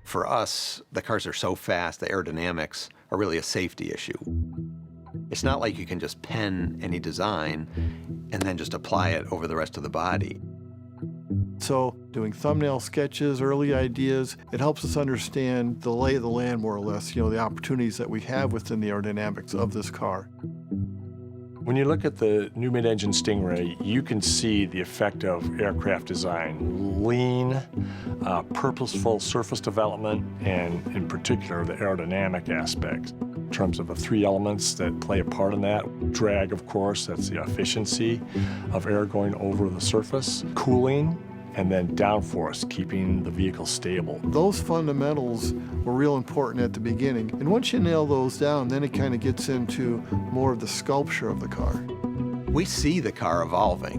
For us, the cars are so fast, the aerodynamics are really a safety issue. It's not like you can just pen any design and then just apply it over the rest of the body. So doing thumbnail sketches, early ideas, it helps us understand the lay of the land more or less, the opportunities that we have within the aerodynamics of this car. When you look at the new mid-engine Stingray, you can see the effect of aircraft design. Lean, purposeful surface development, and in particular, the aerodynamic aspects. In terms of the three elements that play a part in that, drag, of course, that's the efficiency of air going over the surface, cooling, and then downforce, keeping the vehicle stable. Those fundamentals were real important at the beginning. And once you nail those down, then it kind of gets into more of the sculpture of the car. We see the car evolving,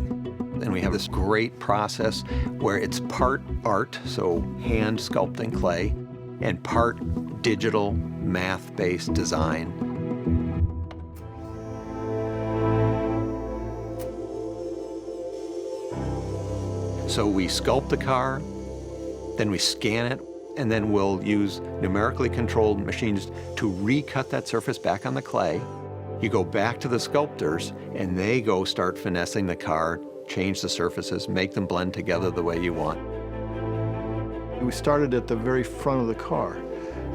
and we have this great process where it's part art, so hand sculpting clay, and part digital math-based design. So we sculpt the car, then we scan it, and then we'll use numerically controlled machines to recut that surface back on the clay. You go back to the sculptors, and they go start finessing the car, change the surfaces, make them blend together the way you want. We started at the very front of the car.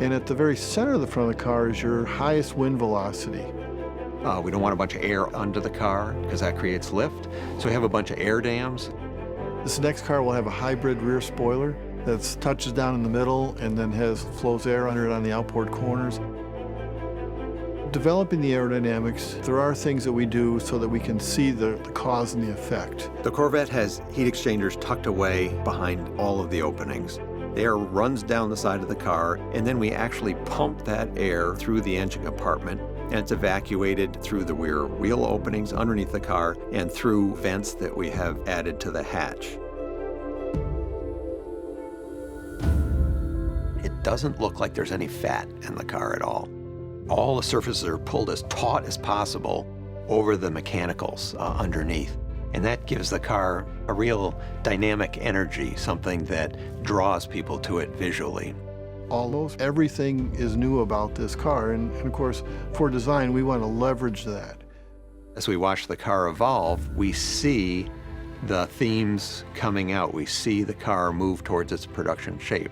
And at the very center of the front of the car is your highest wind velocity. We don't want a bunch of air under the car because that creates lift. So we have a bunch of air dams. This next car will have a hybrid rear spoiler that touches down in the middle and then flows air under it on the outboard corners. Developing the aerodynamics, there are things that we do so that we can see the cause and the effect. The Corvette has heat exchangers tucked away behind all of the openings. The air runs down the side of the car, and then we actually pump that air through the engine compartment, and it's evacuated through the rear wheel openings underneath the car and through vents that we have added to the hatch. It doesn't look like there's any fat in the car at all. All the surfaces are pulled as taut as possible over the mechanicals underneath. And that gives the car a real dynamic energy, something that draws people to it visually. Everything is new about this car, and of course, for design, we want to leverage that. As we watch the car evolve, we see the themes coming out. We see the car move towards its production shape.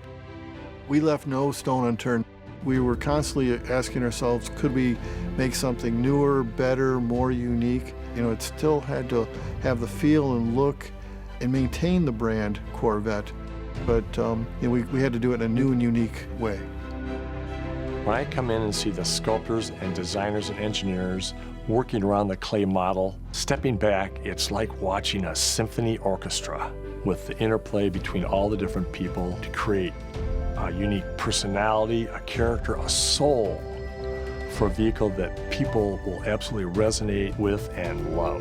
We left no stone unturned. We were constantly asking ourselves, could we make something newer, better, more unique? It still had to have the feel and look and maintain the brand Corvette, but we had to do it in a new and unique way. When I come in and see the sculptors and designers and engineers working around the clay model, stepping back, it's like watching a symphony orchestra with the interplay between all the different people to create a unique personality, a character, a soul for a vehicle that people will absolutely resonate with and love.